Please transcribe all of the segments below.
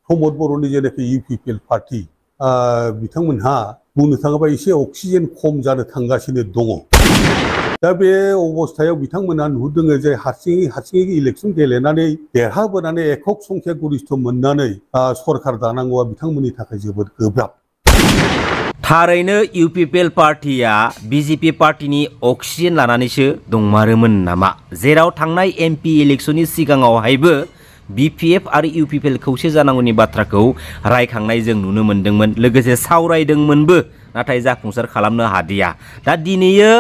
प्रमद बर'नि जेनाखि UPPL party बिथांमोनहा बुंनो थाङोबा एसे अक्सिजेन खम जानो थांगासिनो दङ। दा बे अबस्थायाव बिथांमोना नुहुरदों जे हारसिङै इलेक्सन गेलेनानै देरहाबोनानै एকক संख्या गरिष्ठ मोननानै सरकार दानांगौआ बिथांमोननि थाखाय जोबोद गोब्राब। थारैनो इउपिपिएल पार्टीया बिजेपि पार्टीनि अक्सिजेन लानानैसो दंमारोमोन नामा? जेराव थांनाय एमपि इलेक्शननि सिगाङावहायबो बिपिएफ आरो इउपिपिएल खौसे जानांगौनि बाथ्राखौ रायखांनाय जों नुनो मोन्दोंमोन, लोगोसे सावरायदोंमोनबो, नाथाय जाफुंसार खालामनो हादिया। दा दिनैयो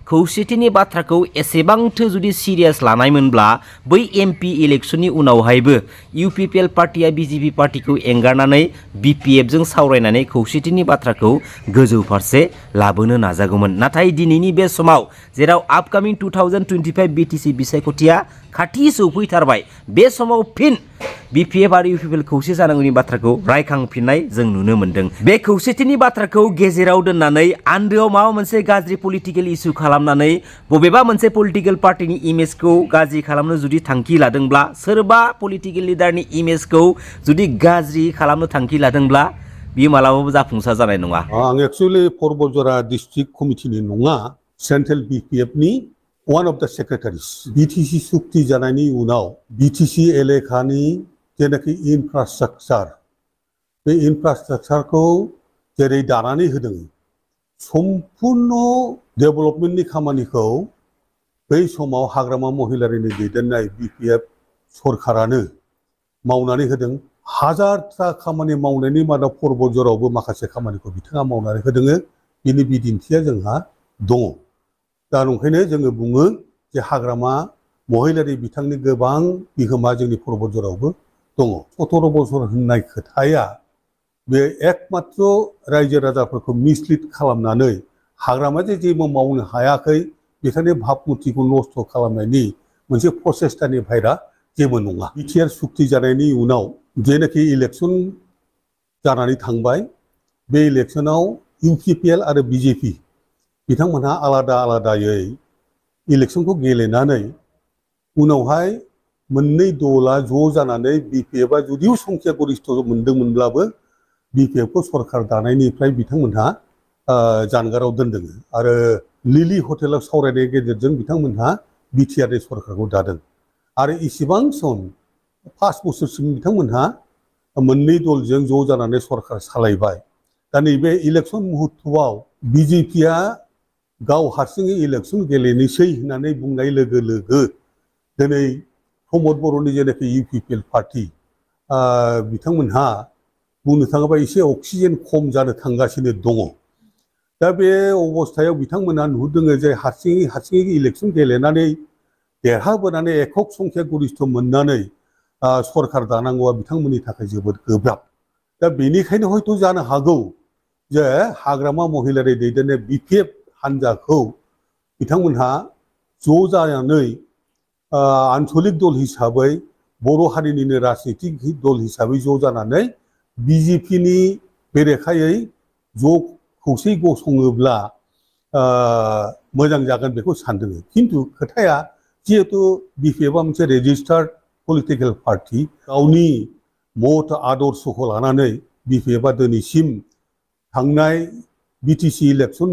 खौसेथिनि बाथ्राखौ एसेबांथो जुदि सिरियास लानायमोनब्ला बै एमपि इलेक्शननि उनावहायबो इउपिपिएल पार्टीया बिजेपि पार्टीखौ एंगारनानै बिपिएफजों सावरायनानै खौसेथिनि बाथ्राखौ गोजौ फारसे लाबोनो नाजागौमोन। नाथाय दिनैनि बे समाव जेराव आपकामिं 2025 बिटिसि बिसायख'थिया खाथि सौफैथारबाय, बे समाव फिन बिपिएफ आरो इउपिपिएल खौसे जानांगौनि बाथ्राखौ रायखांफिननाय जों नुनो मोन्दों। बे खौसेथिनि बाथ्राखौ गेजेराव दोननानै आन्दोआव माबा मोनसे गाज्रि पलिटिकेल इस्यु खालामनानै बबेबा मोनसे पलिटिकेल पार्टीनि इमेजखौ गाज्रि खालामनो जुदि थांखि लादोंब्ला, सोरबा पलिटिकेल लिडारनि इमेजखौ जुदि गाज्रि खालामनो थांखि लादोंब्ला, बियो मालाबाबो जाफुंसार जानाय नङा। आं एक्चुअली परबतजरा डिस्ट्रिक्ट कमिटिनि नङा, सेन्ट्रेल बिपिएफनि वान अफ द सेक्रेटारिस। बिटिसि सुक्ति जानायनि उनाव बिटिसि एलेकानि जेनाखि इनफ्रास्ट्राक्चार, बे इनफ्रास्ट्राक्चारखौ जेरै दानानै होदों, सम्पुर्ण डेभेलपमेन्टनि खामानिखौ बै समाव हाग्रामा महिलारिनि दैदेननाय बिपिएफ सरकारानो मावनानै होदों। हाजारथा खामानि मावनायनि मादाव परबतजरावबो माखासे खामानिखौ बिथाङा मावनानै होदों। बिनि बिदिन्थिया जोंहा दङ। दा ओंखायनो जोङो बुङो जे हाग्रामा महिलारि बिथांनि गोबां बिहोमा जोंनि परबतजरावबो दङ। 17 बोसोर होननाय खोथाया बे एकमात्र रायजो राजाफोरखौ मिसलिड खालामनानै हाग्रामा जेबो मावनो हायाखै, बेखायनो भाबमुथिखौ नस्थ' खालामनायनि मोनसे प्रसेस्टानि बाहेरा जेबो नङा। बिटिआर सुक्ति जानायनि उनाव जेनाखि इलेक्सन जानानै थांबाय, बे इलेक्सनाव इउपिपिएल आरो बिजेपि बिथांमोनहा आलादा आलादायै इलेक्सनखौ गेलेनानै उनावहाय मोननै दला ज' जानानै बिपिएफआ जुदिও संख्या गरिष्ठ मोनदोंमोनब्लाबो बिपिएफखौ सरकार दानायनिफ्राय बिथांमोनहा जानगाराव दोनदों आरो लिलि हटेलाव सावरायनायनि गेजेरजों बिथांमोनहा बिटिआरनि सरकारखौ दादों। आरो इसेबां सम 5 बोसोरसिम बिथांमोनहा मोननै दलजों ज' जानानै सरकार सालायबाय। दा नैबे इलेक्सन मुहुर्तआव बिजेपिया गाव हारसिङै इलेक्सन गेलेनोसै होननानै बुंनाय लोगो लोगो दिनै प्रमद बर'नि जेनाखि इउपिपिएल पार्टी बिथांमोनहा बुंनो थाङोबा एसे अक्सिजेन खम जानो थांगासिनो दङ। दा बे अबस्थायाव बिथांमोना नुहुरदों जे हारसिङै इलेक्सन गेलेनानै देरहाबोनानै एকক संख्या गरिष्ठ मोननानै सरकार दानांगौआ बिथांमोननि थाखाय जोबोद गोब्राब। दा बेनिखायनो हयथ' जानो हागौ जे हाग्रामा महिलारि दैदेननाय बिपिएफ हान्जाखौ बिथांमोनहा ज' जानानै आन्चलिक दल हिसाबै, बर' हारिनिनो राजनितिक दल हिसाबै ज' जानानै बिजेपिनि बेरेखायै ज' खौसे गसङोब्ला मोजां जागोन बेखौ सानदों। खिन्थु खोथाया जिहेतु बिपिएफआ मोनसे रेजिस्टार्ड पलिटिकेल पार्टी, गावनि मत आदर्शखौ लानानै बिपिएफआ दिनैसिम थांनाय बिटिसि इलेक्सन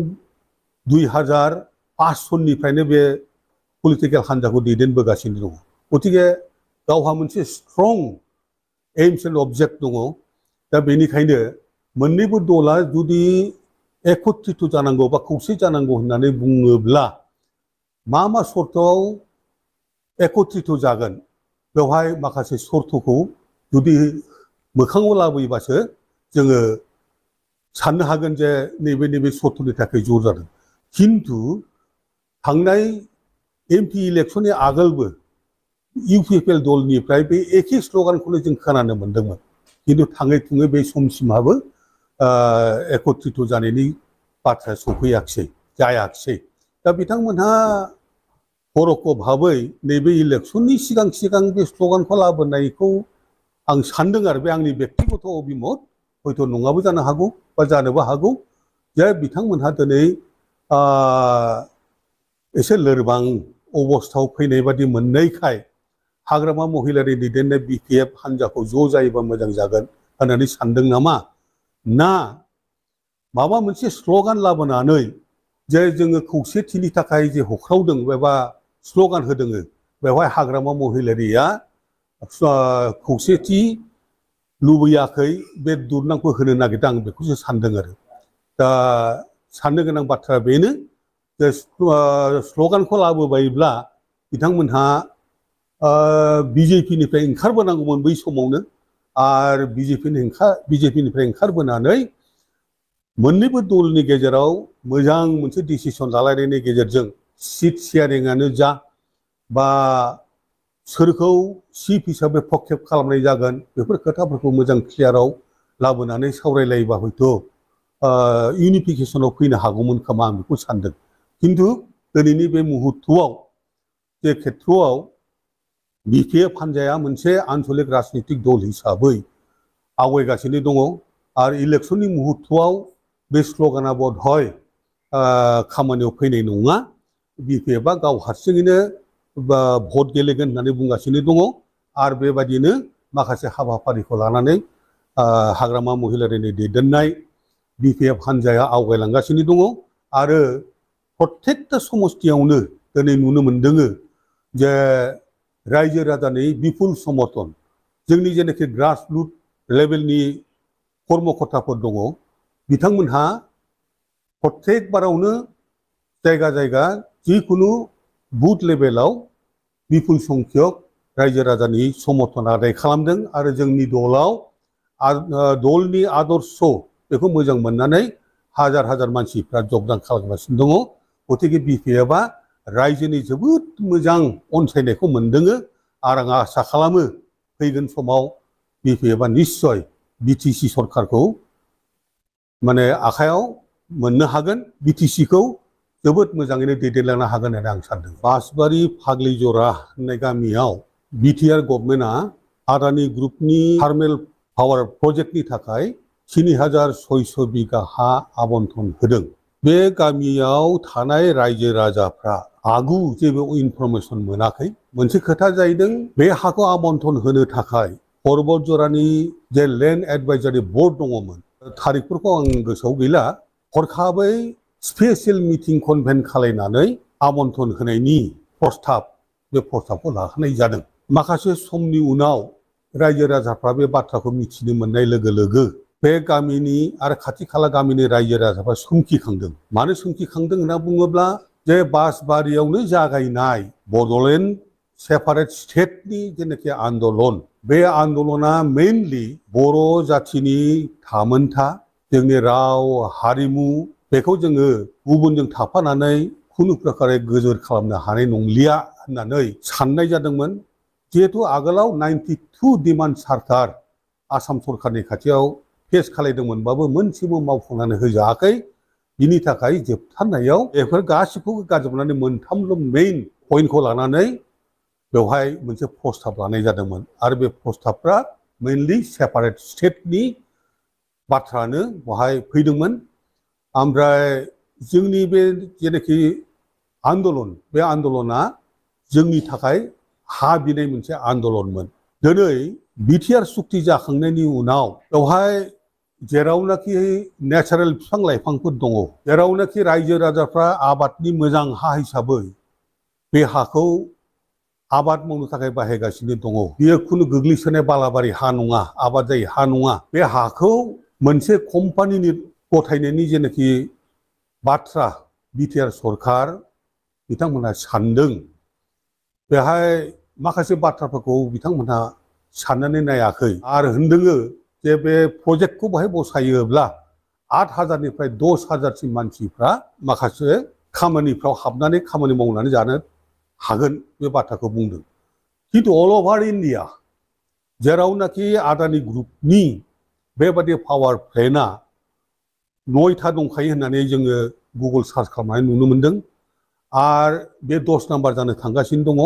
2005 सननिफ्रायनो बे पलिटिकेल हान्जाखौ दैदेनबोगासिनो दङ। गतिके गावहा मोनसे स्ट्रं एइम्स एन्ड अबजेक्ट दङ। दा बेनिखायनो मोननैबो दला जुदि एकत्रित जानांगौ बा खौसे जानांगौ होननानै बुङोब्ला मा सर्तआव एकत्रित जागोन, बेवहाय माखासे सर्तखौ जुदि मोखाङाव लाबोयोबासो जोङो साननो हागोन जे नैबे सर्तनि थाखाय ज' जादों। खिन्थु थांनाय एमपि इलेक्सननि आगोलबो इउपिपिएल दलनिफ्राय बे एखे स्ल'गानखौनो जों खोनानो मोन्दोंमोन। खिन्थु थाङै थुङै बे समसिमहाबो एकत्रित जानायनि बाथ्राया सफैयाखिसै, जायाखिसै। दा बिथांमोनहा परख भाबै नैबे इलेक्सननि सिगां बे स्ल'गानखौ लाबोनायखौ आं सानदों आरो बे आंनि बेक्तिगत अभिमत, हयथ' नङाबो जानो हागौ बा जानोबो हागौ, जे बिथांमोनहा दिनै एसे लोरबां अबस्थायाव फैनाय बादि मोननायखाय हाग्रामा महिलारि दैदेननाय बिपिएफ हान्जाखौ ज' जायोबा मोजां जागोन होननानै सानदों नामा ना माबा मोनसे स्ल'गान लाबोनानै जे जोङो खौसेथिनि थाखाय जे होख्रावदों एबा स्ल'गान होदों बेवहाय हाग्रामा महिलारिया खौसेथि लुबैयाखै बे दुरनांखौ होनो नागिरदों आं बेखौसो सानदों आरो दा साननो गोनां बाथ्राया बेनो जे स्ल'गानखौ लाबोबायब्ला बिथांमोनहा बिजेपिनिफ्राय ओंखारबोनांगौमोन बै समावनो आरो बिजेपिनिफ्राय ओंखारबोनानै मोननैबो दलनि गेजेराव मोजां मोनसे डिसिसन लालायनायनि गेजेरजों सिट शेयारिंआनो जा बा सोरखौ चिफ हिसाबै प्रक्षेप खालामनाय जागोन बेफोर खोथाफोरखौ मोजां क्लियाराव लाबोनानै सावरायलायोबा हयथ' इउनिफिकेसनाव फैनो हागौमोन खोमा आं बेखौ सानदों खिन्थु दिनैनि बे मुहुर्तआव जे खेथ्रआव बिपिएफ हान्जाया मोनसे आन्चलिक राजनितिक दल हिसाबै आवगायगासिनो दङ आरो इलेक्सननि मुहुर्तआव बे स्ल'गाना बधय खामानियाव फैनाय नङा बिपिएफआ गाव हारसिङैनो भट गेलेगोन होननानै बुंगासिनो दङ आरो बेबायदिनो माखासे हाबाफारिखौ लानानै हाग्रामा महिलारिनि दैदेननाय बिपिएफ हान्जाया आवगायलांगासिनो दङ आरो प्रत्येकता समस्तियावनो दिनै नुनो मोनदों जे रायजो राजानि बिपुल समर्थन जोंनि जेनाखि ग्रासरुट लेभेलनि कर्मकर्ताफोर दङ बिथांमोनहा प्रत्येक बारावनो जायगा जायगा जिखुनु बुथ लेभेलाव बिपुल संख्यक रायजो राजानि समर्थन आदाय खालामदों आरो जोंनि दलाव दलनि आदर्श बेखौ मोजां मोननानै हाजार हाजार मानसिफ्रा जगदान खालामगासिनो दङ गतिके बिपिएफआ रायजोनि जोबोद मोजां अनसायनायखौ मोनदों आरो आं आसा खालामो फैगोन समाव बिपिएफआ निस्सय बिटिसि सरकारखौ माने आखायाव मोननो हागोन बिटिसिखौ जोबोद मोजाङैनो दैदेनलांनो हागोन होननानै आं सानदों बासबारि फाग्लिजरा होननाय गामियाव बिटिआर गभर्नमेन्टआ आदानि ग्रुपनि थार्मेल पावार प्रजेक्टनि थाखाय 3600 बिगा हा आबन्टन होदों बे गामियाव थानाय रायजो राजाफ्रा आगु जेबो इनफरमेसन मोनाखै मोनसे खोथा जाहैदों बे हाखौ आबन्टन होनो थाखाय परबतजरानि जे लेन्ड एडभाइजारि बर्ड दङमोन थारिखफोरखौ आं गोसोआव गैला हरखाबै स्पेसियेल मिटिं कनभेन खालायनानै आबन्टन होनायनि प्रस्ताब बे प्रस्ताबखौ लाखानाय जादों माखासे समनि उनाव रायजो राजाफ्रा बे बाथ्राखौ मिथिनो मोननाय लोगो लोगो बे गामिनि आरो खाथि खाला गामिनि रायजो राजाफ्रा सोंखिखांदों मानो सोंखिखांदों होनना बुङोब्ला जे बासबारियावनो जागायनाय बड'लेण्ड सेपारेट स्टेटनि जेनाखि आन्दलन बे आन्दलना मेइनलि बर' जाथिनि थामोनथा जोंनि राव हारिमु बेखौ जोङो गुबुनजों थाफानानै खुनु प्रकारे गोजोर खालामनो हानाय नंलिया होननानै साननाय जादोंमोन जिहेतु आगोलाव 92 डिमान्ड सार्टार आसाम सरकारनि खाथियाव पेश खालायदोंमोनबाबो मोनसेबो मावफुंनानै होजायाखै बिनि थाखाय जोबथारनायाव बेफोर गासिखौबो गारजोबनानै मोनथामल' मेइन पइन्टखौ लानानै बेवहाय मोनसे प्रस्ताब लानाय जादोंमोन आरो बे प्रस्ताबफ्रा मेइनलि सेपारेट स्टेटनि बाथ्रानो बहाय फैदोंमोन ओमफ्राय जोंनि बे जेनाखि आन्दलन बे आन्दलना जोंनि थाखाय हा बिनाय मोनसे आन्दलनमोन दिनै बिटिआर सुक्ति जाखांनायनि उनाव बेवहाय जेरावनाखि नेचारेल बिफां लाइफांफोर दङ जेरावनाखि रायजो राजाफ्रा आबादनि मोजां हा हिसाबै बे हाखौ आबाद मावनो थाखाय बाहायगासिनो दङ बेयो खुनु गोग्लैसोनाय बालाबारि हा नङा आबाद जायै हा नङा बे हाखौ मोनसे कम्पानिनि गथायनायनि जेनाखि बाथ्रा बिटिआर सरकार बिथांमोनहा सानदों बेहाय माखासे बाथ्राफोरखौ बिथांमोनहा साननानै नायाखै आरो होनदों जे बे प्रजेक्टखौ बाहाय बसायोब्ला 8000निफ्राय 10000सिम मानसिफ्रा माखासे खामानिफ्राव हाबनानै खामानि मावनानै जानो हागोन बे बाथ्राखौ बुंदों खिन्थु अल अभार इन्डिया जेरावनाखि आदानि ग्रुपनि बेबादि पावार प्लेन्टआ 9था दंखायो होननानै जोङो गुगल सार्च खालामनानै नुनो मोनदों आरो बे 10 नाम्बार जानो थांगासिनो दङ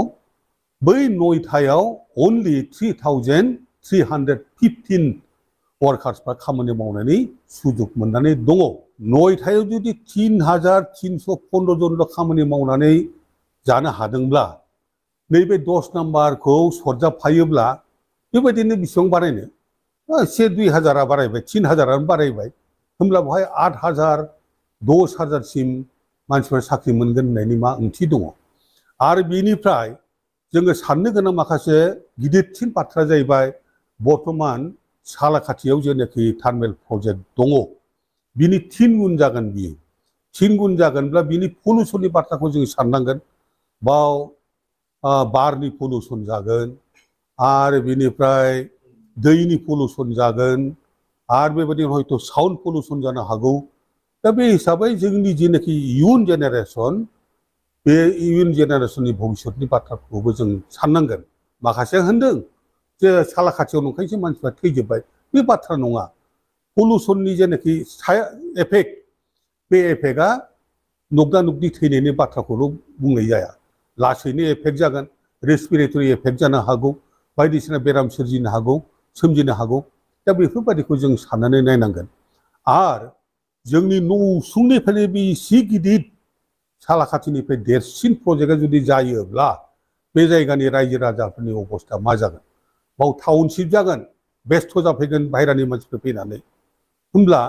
बै 9थायाव अनलि 3315 वार्कार्सफ्रा खामानि मावनायनि सुजुग मोननानै दङ 9थायाव जुदि 3315 जनल' खामानि मावनानै जानो हादोंब्ला नैबे 10 नाम्बारखौ सरजाबफायोब्ला बेबायदिनो बेसेबां बानायनो से 2,000 बारायबाय 3,000 बारायबाय होमब्ला बेवहाय 8,000 10,000सिम मानसिफोरा साख्रि मोनगोन होननायनि मा ओंथि दङ आरो बेनिफ्राय जोङो साननो गोनां माखासे गिदिरसिन बाथ्रा जाहैबाय बर्तमान सालाकाथियाव जेनाखि थार्मेल प्रजेक्ट दङ बिनि 3 गुन जागोन बियो 3 गुन जागोनब्ला बिनि पलिउसननि बाथ्राखौ जों साननांगोन बाव बारनि पलिउसन जागोन आरो बेनिफ्राय दैनि पलिउसन जागोन आरो बेबायदिनो हयथ' साउन्ड पलिउसन जानो हागौ दा बे हिसाबै जोंनि जेनाखि इयुन जेनेरेसन बे इयुन जेनेरेसननि भबिष्यतनि बाथ्राखौबो जों साननांगोन माखासे होनदों जे सालाकाथियाव नंखायसो मानसिफ्रा थैजोब्बाय बे बाथ्रा नङा पलिउसननि जेनाखि एफेक्ट बे एफेक्टआ नगदा नगदी थैनायनि बाथ्राखौल' बुंनाय जाया लासैनो एफेक्ट जागोन रेसपिरेटरि एफेक्ट जानो हागौ बायदिसिना बेराम सोमजिनो हागौ दा बेफोरबायदिखौ जों साननानै नायनांगोन आरो जोंनि न'सुंनिफ्रायनो बे एसे गिदिर सालाकाथिनिफ्राय देरसिन प्रजेक्टआ जुदि जायोब्ला बे जायगानि रायजो राजाफोरनि अबस्था मा जागोन बाव टाउनशिप जागोन बेस्थ' जाफैगोन बाहेरानि मानसिफोर फैनानै होमब्ला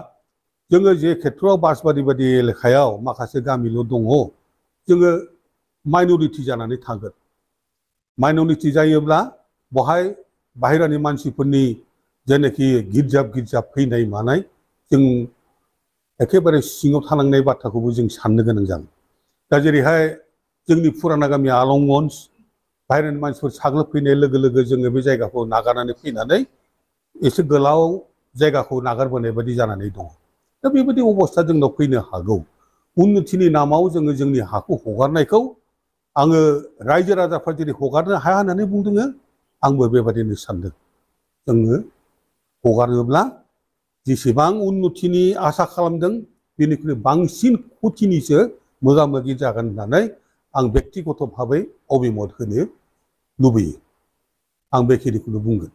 जोङो जे खेथ्रआव बासबारि बायदि एलेखायाव माखासे गामिल' दङ जोङो माइन'रिटि जानानै थागोन माइन'रिटि जायोब्ला बहाय बाहेरानि मानसिफोरनि जेनाखि गिर्जाब फैनाय मानाय जों एखेबारे सिङाव थानांनाय बाथ्राखौबो जों साननो गोनां जागोन दा जेरैहाय जोंनि फुराना गामि आलंगन्ज बाहेरानि मानसिफोर साग्लोबफैनाय लोगो लोगो जोङो बे जायगाखौ नागारनानै फैनानै एसे गोलाव जायगाखौ नागारबोनाय बायदि जानानै दङ दा बेबायदि अबस्था जोंनाव फैनो हागौ उन्नतिनि नामाव जोङो जोंनि हाखौ हगारनायखौ आङो रायजो राजाफ्रा जेरै हगारनो हाया होननानै बुंदों आंबो बेबायदिनो सानदों जोङो हगारोब्ला जेसेबां उन्नतिनि आसा खालामदों बेनिख्रुइ बांसिन क्षतिनिसो मोगा मोगि जागोन होननानै आं बेक्तिगत भाबै अभिमत होनो लुबैयो आं बेखिनिखौनो बुंगोन।